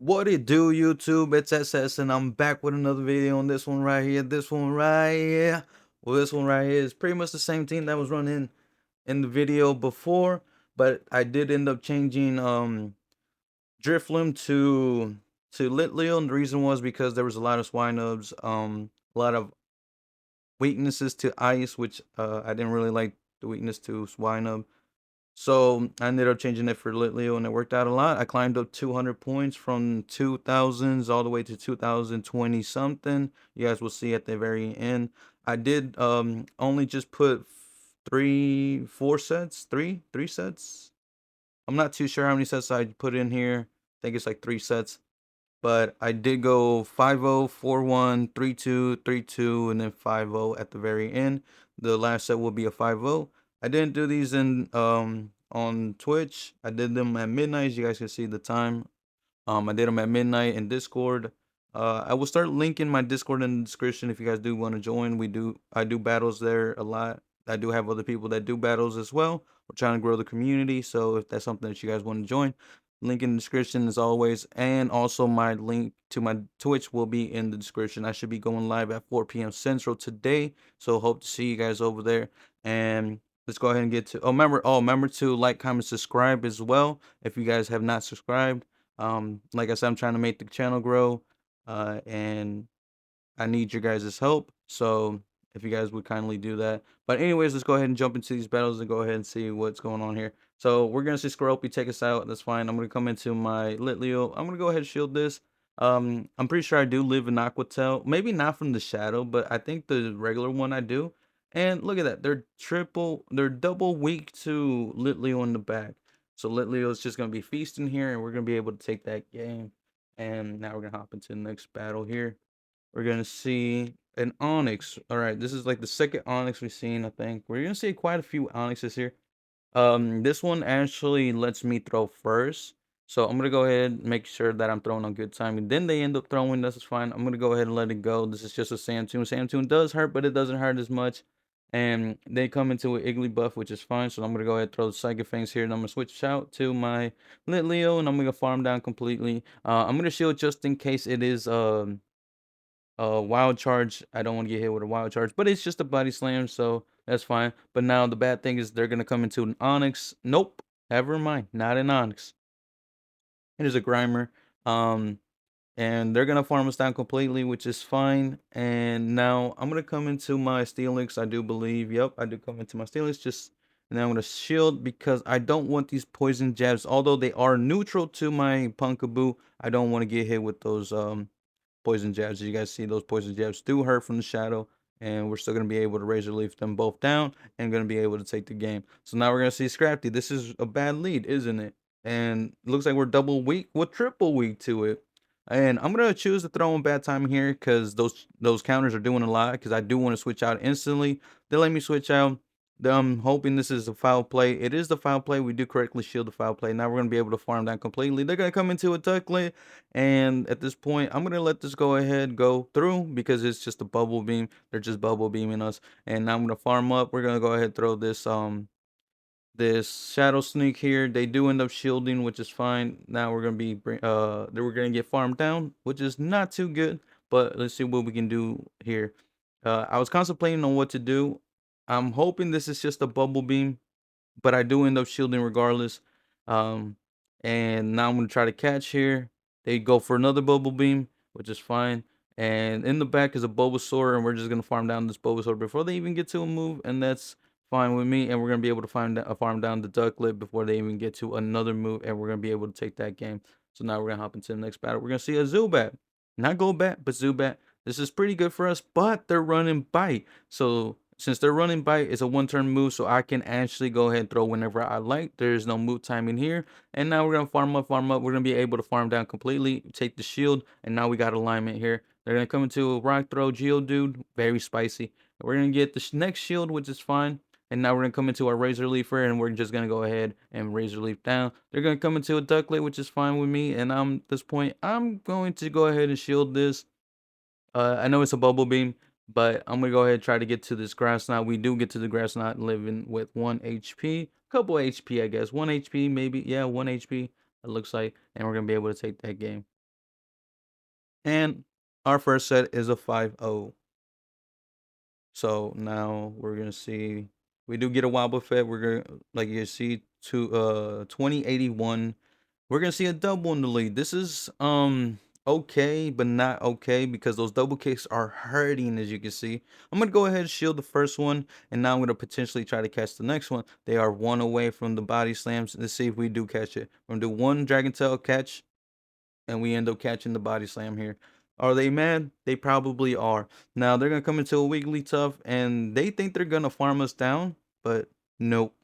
What it do, YouTube? It's SS, and I'm back with another video on this one right here. This one right here. Well, this one right here is pretty much the same team that was running in the video before, but I did end up changing Driflim to Litleo, and the reason was because there was a lot of swine-ubs, a lot of weaknesses to ice, which I didn't really like the weakness to swine-ub. So I ended up changing it for Litleo, and it worked out a lot. I climbed up 200 points from 2000s all the way to 2020 something. You guys will see at the very end. I did only just put three, four sets, three sets. I'm not too sure how many sets I put in here. I think it's like 3 sets. But I did go 5-0, 4-1, 3-2, 3-2, and then 5-0 at the very end. The last set will be a 5-0. I didn't do these in on Twitch. I did them at midnight. As you guys can see the time. I did them at midnight in Discord. I will start linking my Discord in the description if you guys do want to join. I do battles there a lot. I do have other people that do battles as well. We're trying to grow the community, so if that's something that you guys want to join, link in the description as always, and also my link to my Twitch will be in the description. I should be going live at 4 p.m. Central today, so hope to see you guys over there. And let's go ahead and get to. Remember to like, comment, subscribe as well if you guys have not subscribed. Like I said, I'm trying to make the channel grow, and I need your guys' help. So if you guys would kindly do that. But anyways, let's go ahead and jump into these battles and go ahead and see what's going on here. So we're gonna see Scorpy take us out. That's fine. I'm gonna come into my Litleo. I'm gonna go ahead and shield this. I'm pretty sure I do live in Aquatel. Maybe not from the shadow, but I think the regular one I do. And look at that. They're double weak to Litleo in the back. So Litleo is just gonna be feasting here, and we're gonna be able to take that game. And now we're gonna hop into the next battle here. We're gonna see an Onyx. All right, this is like the second Onyx we've seen. I think we're gonna see quite a few Onyxes here. This one actually lets me throw first, so I'm gonna go ahead and make sure that I'm throwing on good timing. Then they end up throwing. This is fine. I'm gonna go ahead and let it go. This is just a Sand Tune. Sand Tune does hurt, but it doesn't hurt as much. And they come into an Iggly buff, which is fine. So I'm gonna go ahead and throw the Psychic Fangs here, and I'm gonna switch out to my Litleo, and I'm gonna farm down completely. I'm gonna shield just in case it is wild charge. I don't want to get hit with a wild charge, but it's just a body slam, so that's fine. But now the bad thing is they're gonna come into an Onyx. Nope, never mind, not an Onyx. It is a Grimer. Um, and they're gonna farm us down completely, which is fine. And now I'm gonna come into my Steelix. I do believe. Yep, I do come into my Steelix. Just and then I'm gonna shield because I don't want these poison jabs. Although they are neutral to my Punkaboo, I don't want to get hit with those poison jabs. As you guys see, those poison jabs do hurt from the shadow, and we're still going to be able to razor leaf them both down and going to be able to take the game. So now we're going to see Scrafty. This is a bad lead, isn't it? And it looks like we're double weak with triple weak to it. And I'm gonna choose to throw in bad time here because those counters are doing a lot. Because I do want to switch out instantly. They let me switch out. I'm hoping this is a foul play. It is the foul play. We do correctly shield the foul play. Now we're gonna be able to farm down completely. They're gonna come into a ducklet, and at this point, I'm gonna let this go ahead go through because it's just a bubble beam. They're just bubble beaming us, and now I'm gonna farm up. We're gonna go ahead and throw this shadow sneak here. They do end up shielding, which is fine. Now we're gonna be we're gonna get farmed down, which is not too good. But let's see what we can do here. I was contemplating on what to do. I'm hoping this is just a bubble beam, but I do end up shielding regardless. Um, and now I'm gonna try to catch here. They go for another bubble beam, which is fine. And in the back is a Bulbasaur, and we're just gonna farm down this Bulbasaur before they even get to a move, and that's fine with me. And we're gonna be able to farm down the Ducklet before they even get to another move, and we're gonna be able to take that game. So now we're gonna hop into the next battle. We're gonna see a Zubat, not Golbat, but Zubat. This is pretty good for us, but they're running Bite. So since they're running Bite, it's a one-turn move, so I can actually go ahead and throw whenever I like. There's no move time in here. And now we're gonna farm up, farm up. We're gonna be able to farm down completely, take the shield, and now we got alignment here. They're gonna come into a rock throw, Geodude, very spicy. We're gonna get the next shield, which is fine. And now we're gonna come into our Razor Leafer, and we're just gonna go ahead and Razor Leaf down. They're gonna come into a Ducklet, which is fine with me. And at this point, I'm going to go ahead and shield this. I know it's a bubble beam, but I'm gonna go ahead and try to get to this grass knot. We do get to the grass knot living with 1 HP, couple HP, I guess. 1 HP, maybe. Yeah, 1 HP. It looks like, and we're gonna be able to take that game. And our first set is a 5-0. So now we're gonna see. We do get a wobble effect. We're gonna, like you see, to 2081. We're gonna see a double in the lead. This is okay, but not okay because those double kicks are hurting, as you can see. I'm gonna go ahead and shield the first one, and now I'm gonna potentially try to catch the next one. They are one away from the body slams. Let's see if we do catch it. We're gonna do one dragon tail catch, and we end up catching the body slam here. Are they mad? They probably are. Now they're gonna come into a wiggly tough, and they think they're gonna farm us down, but nope.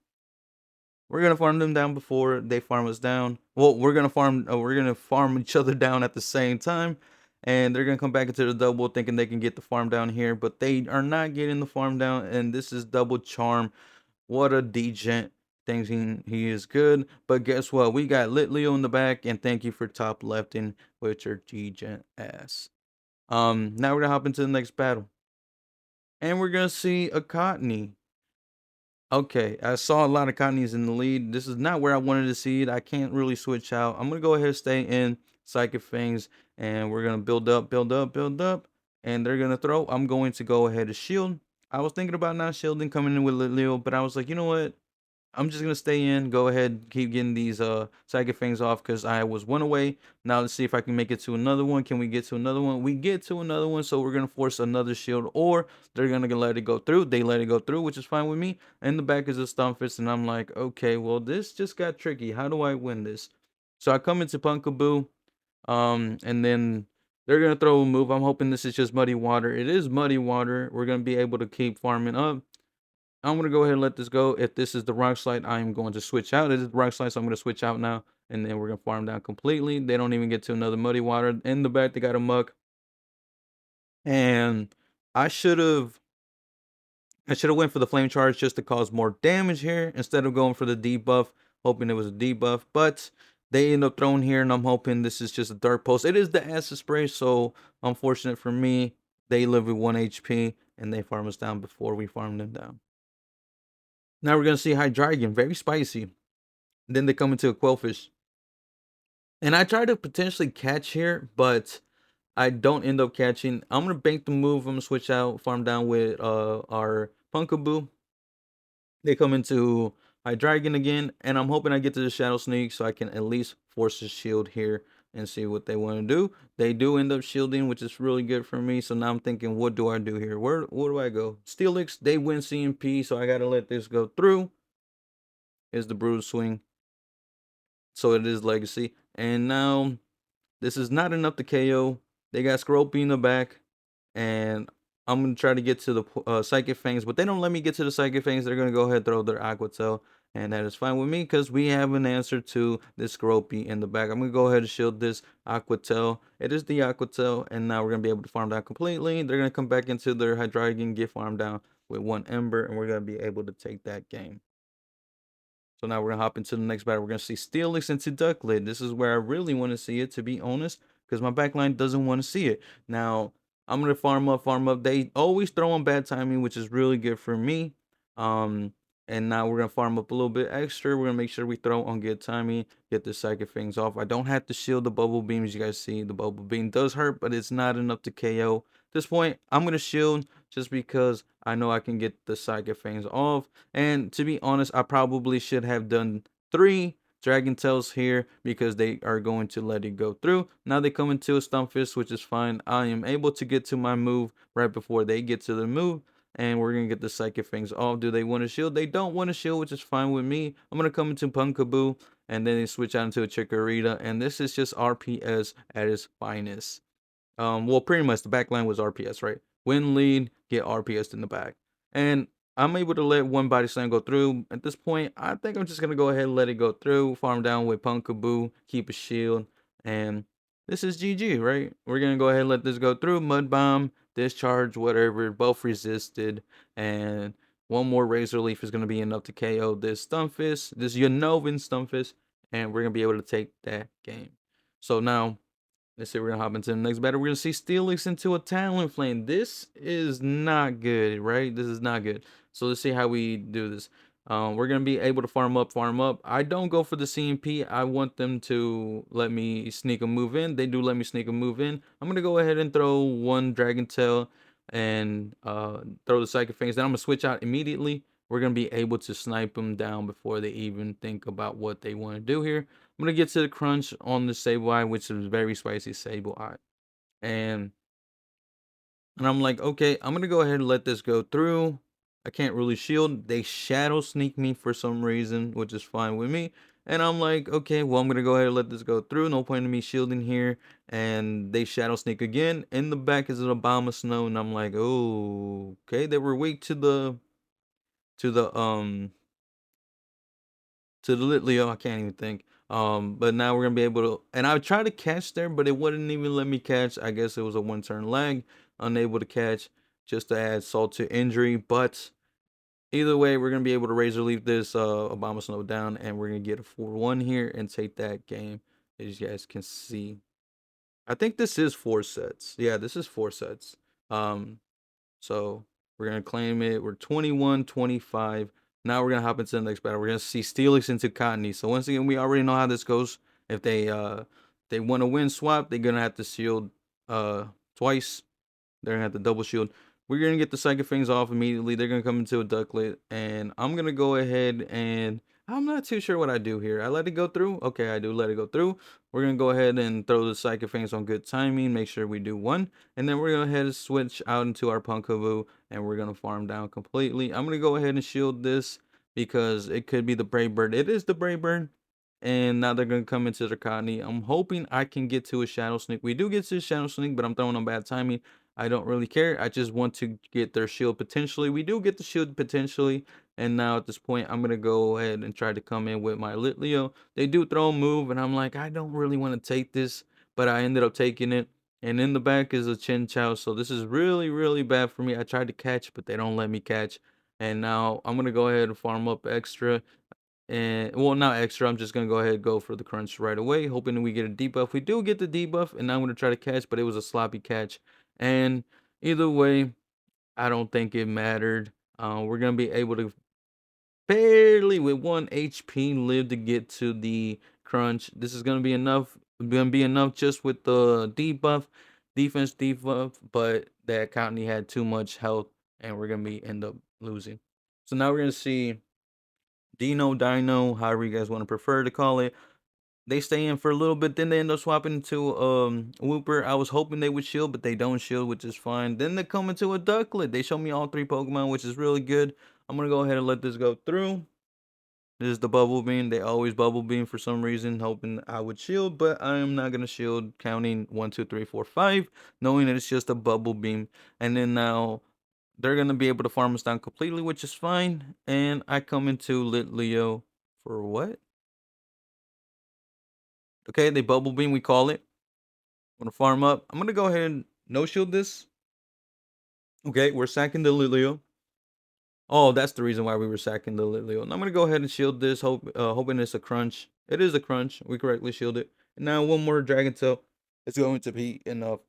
We're gonna farm them down before they farm us down. Well, we're gonna farm. We're gonna farm each other down at the same time, and they're gonna come back into the double, thinking they can get the farm down here, but they are not getting the farm down. And this is double charm. What a degent. Thinks he is good, but guess what? We got Litleo in the back, and thank you for top lefting with your degent ass. Now we're gonna hop into the next battle, and we're gonna see a Cottony. Okay, I saw a lot of Cottonies in the lead. This is not where I wanted to see it. I can't really switch out. I'm gonna go ahead and stay in Psychic Fangs, and we're gonna build up, build up, build up, and they're gonna throw. I'm going to go ahead and shield. I was thinking about not shielding, coming in with Leo, but I was like, you know what? I'm just gonna stay in, go ahead, keep getting these psychic fangs off because I was one away. Now let's see if I can make it to another one. Can we get to another one? We get to another one, so we're gonna force another shield, or they're gonna let it go through. They let it go through, which is fine with me. In the back is a Stunfisk, and I'm like, okay, well, this just got tricky. How do I win this? So I come into Punkaboo, and then they're gonna throw a move. I'm hoping this is just muddy water. It is muddy water. We're gonna be able to keep farming up. I'm gonna go ahead and let this go. If this is the rock slide, I am going to switch out. It is the rock slide, so I'm gonna switch out now, and then we're gonna farm down completely. They don't even get to another muddy water. In the back, they got a muck, and I should have went for the flame charge just to cause more damage here instead of going for the debuff, hoping it was a debuff. But they end up throwing here, and I'm hoping this is just a dark pulse. It is the acid spray, so unfortunate for me, they live with 1 HP, and they farm us down before we farm them down. Now we're gonna see Hydreigon, very spicy. Then they come into a Quellfish. And I try to potentially catch here, but I don't end up catching. I'm gonna bank the move. I'm gonna switch out, farm down with our Punkaboo. They come into Hydreigon again, and I'm hoping I get to the Shadow Sneak so I can at least force a shield here and see what they want to do. They do end up shielding, which is really good for me. So now I'm thinking, what do I do here? Where do I go? Steelix, they win CMP, so I gotta let this go through. Is the Bruise Swing. So it is Legacy. And now this is not enough to KO. They got Scropey in the back, and I'm gonna try to get to the Psychic Fangs, but they don't let me get to the Psychic Fangs. They're gonna go ahead and throw their Aqua Tail, and that is fine with me because we have an answer to this Scropey in the back. I'm gonna go ahead and shield this Aqua Tail. It is the Aqua Tail, and now we're gonna be able to farm down completely. They're gonna come back into their Hydreigon, get farmed down with 1 Ember, and we're gonna be able to take that game. So now we're gonna hop into the next battle. We're gonna see Steelix into Ducklid. This is where I really want to see it, to be honest, because my backline doesn't want to see it. Now I'm gonna farm up, farm up. They always throw on bad timing, which is really good for me. Um, and now we're gonna farm up a little bit extra. We're gonna make sure we throw on good timing, get the psychic things off. I don't have to shield the bubble beam, as you guys see. The bubble beam does hurt, but it's not enough to KO. At this point, I'm gonna shield just because I know I can get the psychic fangs off. And to be honest, I probably should have done 3 Dragon Tails here because they are going to let it go through. Now they come into a Stunfisk, which is fine. I am able to get to my move right before they get to the move. And we're going to get the Psychic Fangs off. Do they want to shield? They don't want to shield, which is fine with me. I'm going to come into Punkaboo, and then they switch out into a Chikorita. And this is just RPS at its finest. Well, pretty much the back line was RPS, right? Win lead, get RPS in the back. And I'm able to let one body slam go through. At this point, I think I'm just gonna go ahead and let it go through. Farm down with Punkaboo, keep a shield, and this is GG, right? We're gonna go ahead and let this go through. Mud Bomb, discharge, whatever, both resisted, and one more Razor Leaf is gonna be enough to KO this Stunfisk, this Unovan Stunfisk, and we're gonna be able to take that game. So now let's say we're gonna hop into the next battle. We're gonna see Steelix into a Talonflame. This is not good, right? This is not good. So let's see how we do this. We're gonna be able to farm up, farm up. I don't go for the CMP. I want them to let me sneak a move in. They do let me sneak a move in. I'm gonna go ahead and throw one Dragon Tail and throw the Psychic Fangs. Then I'm gonna switch out immediately. We're gonna be able to snipe them down before they even think about what they want to do here. I'm gonna get to the crunch on the Sableye, which is very spicy Sableye, and I'm like, okay, I'm gonna go ahead and let this go through. I can't really shield. They shadow sneak me for some reason, which is fine with me. And I'm like, okay, well, I'm gonna go ahead and let this go through. No point in me shielding here. And they shadow sneak again. In the back is an Abomasnow, and I'm like, oh, okay. They were weak to the to the Litleo. I can't even think. But now we're gonna be able to, and I tried to catch there, but it wouldn't even let me catch. I guess it was a one turn lag, unable to catch, just to add salt to injury. But either way, we're gonna be able to razor leaf this Obama Snow down, and we're gonna get a 4-1 here and take that game, as you guys can see. I think this is 4 sets. Yeah, this is 4 sets. Um, so we're gonna claim it. We're 21-25. Now we're gonna hop into the next battle. We're gonna see Steelix into Cottony. So once again, we already know how this goes. If they want to win swap, they're gonna have to shield twice. They're gonna have to double shield. We're gonna get the Psychic Fangs off immediately. They're gonna come into a Ducklet, and I'm gonna go ahead and I'm not too sure what I do here. I let it go through. Okay, I do let it go through. We're gonna go ahead and throw the Psychic Fangs on good timing. Make sure we do one, and then we're gonna head and switch out into our Punkaboo, and we're gonna farm down completely. I'm gonna go ahead and shield this because it could be the Brave Bird. It is the Brave Bird. And now they're gonna come into the Cottony. I'm hoping I can get to a Shadow Sneak. We do get to a Shadow Sneak, but I'm throwing on bad timing. I don't really care. I just want to get their shield potentially. We do get the shield potentially. And now at this point, I'm going to go ahead and try to come in with my Litleo. They do throw a move, and I'm like, I don't really want to take this. But I ended up taking it. And in the back is a Chin Chow. So this is really, really bad for me. I tried to catch, but they don't let me catch. And now I'm going to go ahead and farm up extra. And well, not extra. I'm just gonna go ahead and go for the crunch right away, hoping that we get a debuff. We do get the debuff, and now I'm gonna try to catch, but it was a sloppy catch. And either way, I don't think it mattered. We're gonna be able to barely with 1 HP live to get to the crunch. This is gonna be enough. Gonna be enough just with the debuff, defense debuff, but that County had too much health, and we're gonna be end up losing. So now we're gonna see Dino, however you guys want to prefer to call it. They stay in for a little bit, then they end up swapping to Wooper. I was hoping they would shield, but they don't shield, which is fine. Then they come into a Ducklet. They show me all 3 Pokemon, which is really good. I'm gonna go ahead and let this go through. This is the Bubble Beam. They always Bubble Beam for some reason, hoping I would shield, but I am not gonna shield, counting 1, 2, 3, 4, 5, knowing that it's just a Bubble Beam. And then now they're gonna be able to farm us down completely, which is fine. And I come into Litleo for what? Okay, they Bubble Beam, we call it. I'm gonna farm up. I'm gonna go ahead and no shield this. Okay, we're sacking the Litleo. Oh, that's the reason why we were sacking the Litleo. And I'm gonna go ahead and shield this, hoping it's a crunch. It is a crunch. We correctly shield it. And now one more Dragon Tail is going to be enough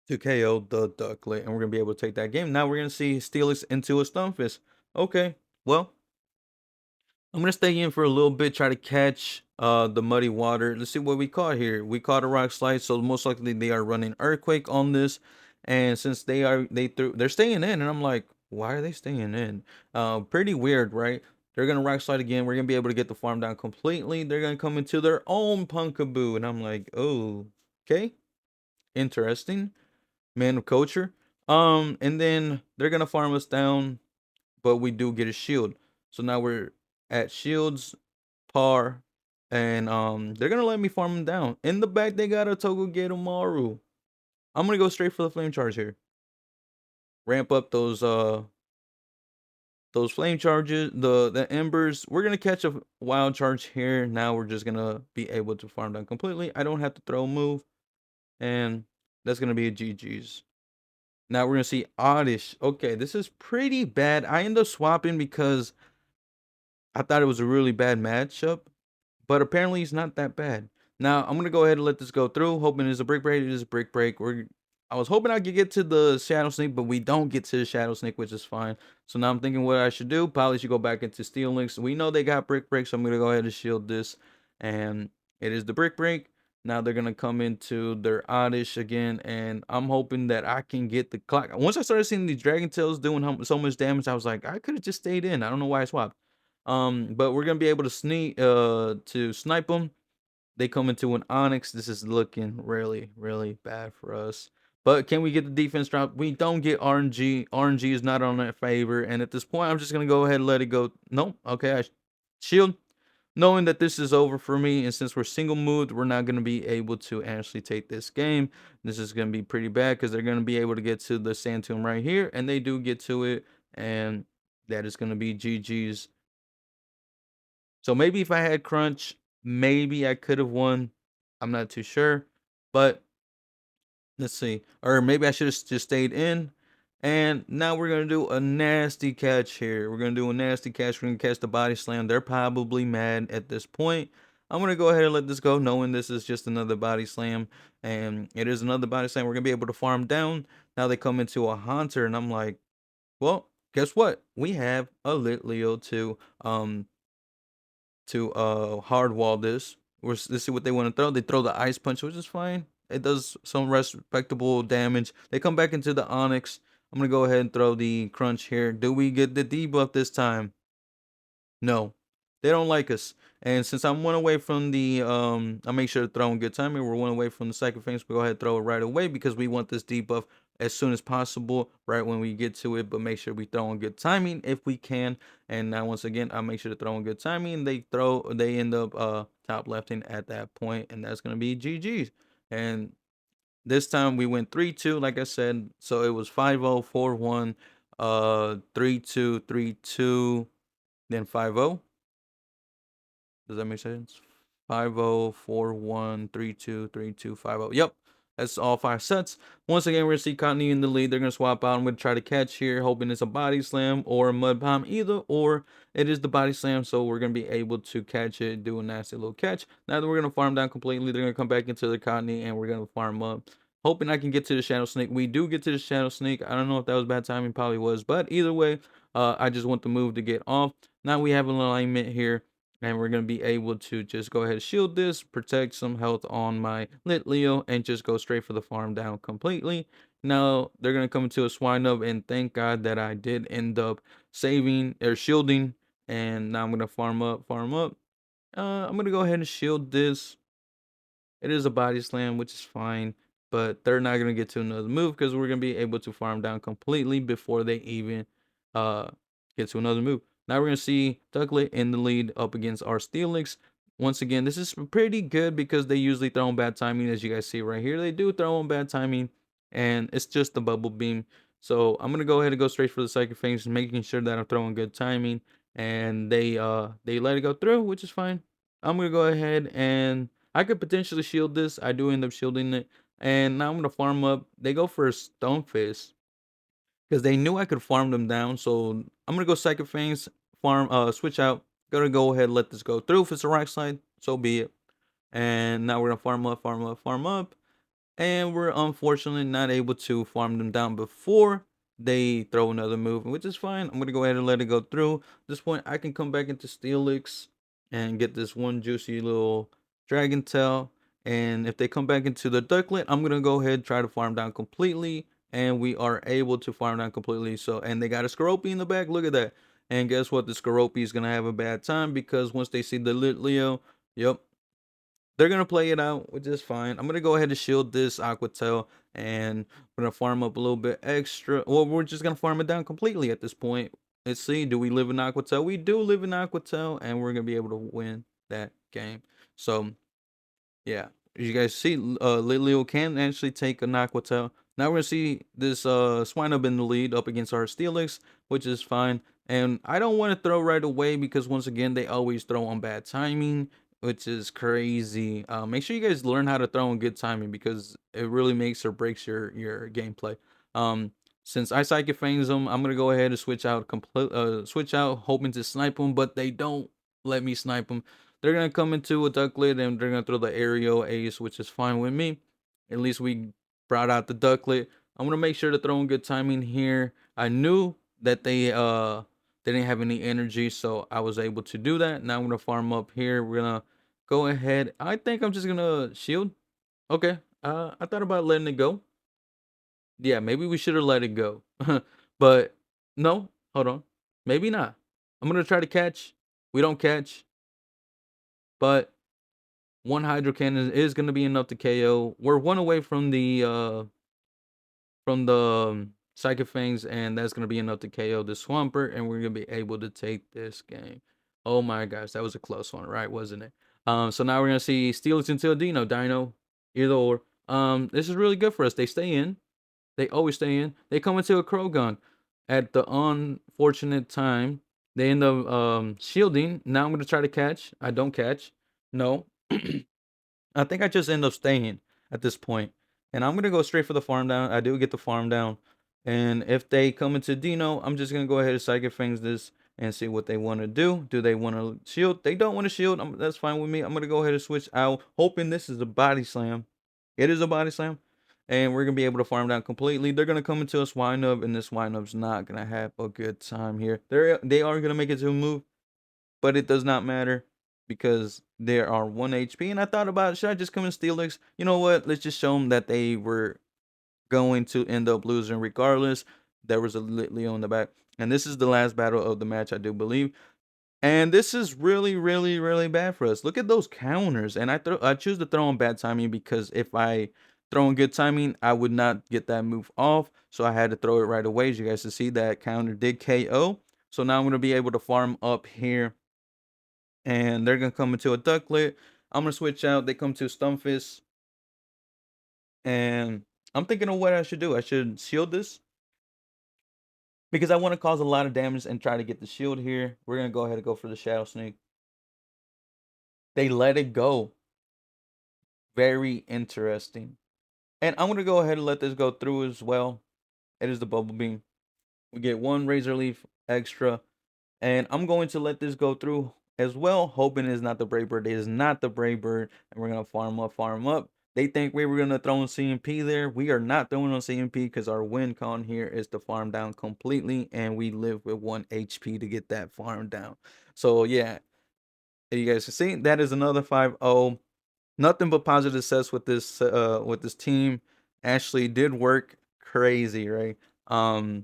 to KO the Ducklet, and we're gonna be able to take that game. Now we're gonna see Steelix into a Stunfisk. Okay, well, I'm gonna stay in for a little bit, try to catch the muddy water. Let's see what we caught here. We caught a rock slide, so most likely they are running earthquake on this. And since they're staying in, and I'm like, why are they staying in? Pretty weird, right? They're gonna rock slide again. We're gonna be able to get the farm down completely. They're gonna come into their own Punkaboo, and I'm like, oh, okay, interesting. Man of culture. And then they're gonna farm us down, but we do get a shield. So now we're at shields par, and they're gonna let me farm them down. In the back, they got a Togegate Maru. I'm gonna go straight for the flame charge here. Ramp up those flame charges, the embers. We're gonna catch a wild charge here. Now we're just gonna be able to farm down completely. I don't have to throw a move, and that's gonna be a GG's. Now we're gonna see Oddish. Okay, this is pretty bad. I end up swapping because I thought it was a really bad matchup, but apparently it's not that bad. Now I'm gonna go ahead and let this go through, hoping it's a brick break. It is a brick break. I was hoping I could get to the Shadow Sneak, but we don't get to the Shadow Sneak, which is fine. So now I'm thinking what I should do. Probably should go back into Steel Links. We know they got Brick Break, so I'm gonna go ahead and shield this. And it is the Brick Break. Now they're gonna come into their Oddish again, and I'm hoping that I can get the clock. Once I started seeing these Dragon Tails doing so much damage, I was like, I could have just stayed in. I don't know why I swapped. But we're gonna be able to snipe them. They come into an Onyx. This is looking really, really bad for us. But can we get the defense drop? We don't get RNG. RNG is not on our favor. And at this point, I'm just going to go ahead and let it go. Nope. Okay. Shield. Knowing that this is over for me. And since we're single moved, we're not going to be able to actually take this game. This is going to be pretty bad because they're going to be able to get to the Sand Tomb right here. And they do get to it. And that is going to be GG's. So maybe if I had crunch, maybe I could have won. I'm not too sure, but let's see. Or maybe I should have just stayed in. And now we're gonna do a nasty catch here. We're gonna do a nasty catch. We're gonna catch the body slam. They're probably mad at this point. I'm gonna go ahead and let this go, knowing this is just another body slam, and it is another body slam. We're gonna be able to farm down. Now they come into a hunter, and I'm like, well, guess what? We have a Litleo to hard wall this. Let's see what they want to throw. They throw the ice punch, which is fine. It does some respectable damage. They come back into the Onyx. I'm gonna go ahead and throw the crunch here. Do we get the debuff this time? No, they don't like us. And since I'm one away from the I make sure to throw in good timing. We're one away from the second phase. We go ahead and throw it right away because we want this debuff as soon as possible, right when we get to it. But make sure we throw in good timing if we can. And now once again, I make sure to throw in good timing. They end up top lefting at that point, and that's gonna be GG's. And this time we went 3-2, like I said. So it was 5-0, 4-1, 3-2, 3-2, then 5-0. Does that make sense? 5-0, 4-1, 3-2, 3-2, 5-0. Yep. That's all 5 sets. Once again, we're going to see Cottony in the lead. They're going to swap out. I'm going to try to catch here, hoping it's a body slam or a mud bomb. Either or, it is the body slam, so we're going to be able to catch it, do a nasty little catch. Now that we're going to farm down completely, they're going to come back into the Cottony, and we're going to farm up. Hoping I can get to the Shadow Snake. We do get to the Shadow Snake. I don't know if that was bad timing. Probably was. But either way, I just want the move to get off. Now we have an alignment here. And we're going to be able to just go ahead and shield this, protect some health on my Litleo, and just go straight for the farm down completely. Now, they're going to come into a swine up, and thank God that I did end up saving or shielding. And now I'm going to farm up, farm up. I'm going to go ahead and shield this. It is a body slam, which is fine, but they're not gonna get to another move because we're gonna be able to farm down completely before they even uh get to another move. Now we're gonna see Ducklet in the lead up against our Steelix. Once again, this is pretty good because they usually throw in bad timing, as you guys see right here. They do throw in bad timing, and it's just the bubble beam. So I'm gonna go ahead and go straight for the second phase, making sure that I'm throwing good timing, and they let it go through, which is fine. I'm gonna go ahead and I could potentially shield this. I do end up shielding it. And now I'm going to farm up. They go for a Stone Fist because they knew I could farm them down. So I'm going to go second phase, switch out. Gonna go ahead and let this go through. If it's a right side, so be it. And now we're going to farm up, farm up, farm up. And we're unfortunately not able to farm them down before they throw another move, which is fine. I'm going to go ahead and let it go through. At this point, I can come back into Steelix and get this one juicy little Dragon Tail. And if they come back into the Ducklet, I'm going to go ahead and try to farm down completely. And we are able to farm down completely. So, and they got a Scoropy in the back. Look at that. And guess what? The Scoropy is going to have a bad time because once they see the Litleo, yep, they're gonna play it out, which is fine. I'm gonna go ahead and shield this Aqua Tail, and we're gonna farm up a little bit extra. Well, we're just gonna farm it down completely at this point. Let's see, do we live in Aqua Tail? We do live in Aqua Tail, and we're gonna be able to win that game. So yeah, as you guys see, Litleo can actually take an Aqua Tail. Now we're gonna see this Swine up in the lead up against our Steelix, which is fine. And I don't want to throw right away because once again they always throw on bad timing, which is crazy. Make sure you guys learn how to throw in good timing because it really makes or breaks your gameplay. Since I Psychic Fangs them, I'm gonna go ahead and switch out, hoping to snipe them, but they don't let me snipe them. They're gonna come into a Ducklet and they're gonna throw the aerial ace, which is fine with me. At least we brought out the ducklet. I'm gonna make sure to throw in good timing here. I knew that they didn't have any energy, so I was able to do that. Now I'm gonna farm up here. We're gonna go ahead. I think I'm just gonna shield. Okay. I thought about letting it go. Yeah, maybe we should have let it go. But no, hold on. Maybe not. I'm gonna try to catch. We don't catch, but one hydro cannon is gonna be enough to KO. We're one away from the Psychic Fangs, and that's gonna be enough to KO the Swampert, and we're gonna be able to take this game. Oh my gosh, that was a close one, right? Wasn't it? So now we're gonna see Steelix until Dino, either or. This is really good for us. They stay in. They always stay in. They come into a Krogan at the unfortunate time. They end up shielding. Now I'm gonna try to catch. I don't catch. No. I think I just end up staying at this point. And I'm gonna go straight for the farm down. I do get the farm down. And if they come into Dino, I'm just gonna go ahead and Psychic Fangs this and see what they want to do. Do they want to shield? They don't want to shield. That's fine with me. I'm gonna go ahead and switch out, hoping this is a body slam. It is a body slam. And we're gonna be able to farm down completely. They're gonna come into a swine up, and this swine up's not gonna have a good time here. They are gonna make it to a move, but it does not matter because there are 1 HP. And I thought about, should I just come in Steelix? You know what? Let's just show them that they were going to end up losing regardless. There was a Litleo in the back. And this is the last battle of the match, I do believe. And this is really, really, really bad for us. Look at those counters. And I choose to throw in bad timing because if I throw in good timing, I would not get that move off. So I had to throw it right away. As you guys can see, that counter did KO. So now I'm going to be able to farm up here. And they're going to come into a ducklet. I'm going to switch out. They come to Stunfisk. And I'm thinking of what I should do. I should shield this because I want to cause a lot of damage and try to get the shield here. We're going to go ahead and go for the Shadow Sneak. They let it go. Very interesting. And I'm going to go ahead and let this go through as well. It is the Bubble Beam. We get 1 Razor Leaf extra. And I'm going to let this go through as well, hoping it's not the Brave Bird. It is not the Brave Bird. And we're going to farm up, farm up. They think we were going to throw in CMP there. We are not throwing on CMP because our win con here is to farm down completely. And we live with 1 HP to get that farm down. So, yeah. You guys can see, that is another 5-0. Nothing but positive success with this team. Actually did work crazy, right? I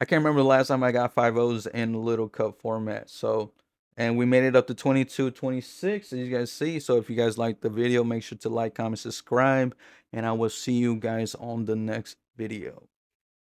can't remember the last time I got 5-0s in the Little Cup format. So, and we made it up to 22-26, as you guys see. So if you guys like the video, make sure to like, comment, subscribe, and I will see you guys on the next video.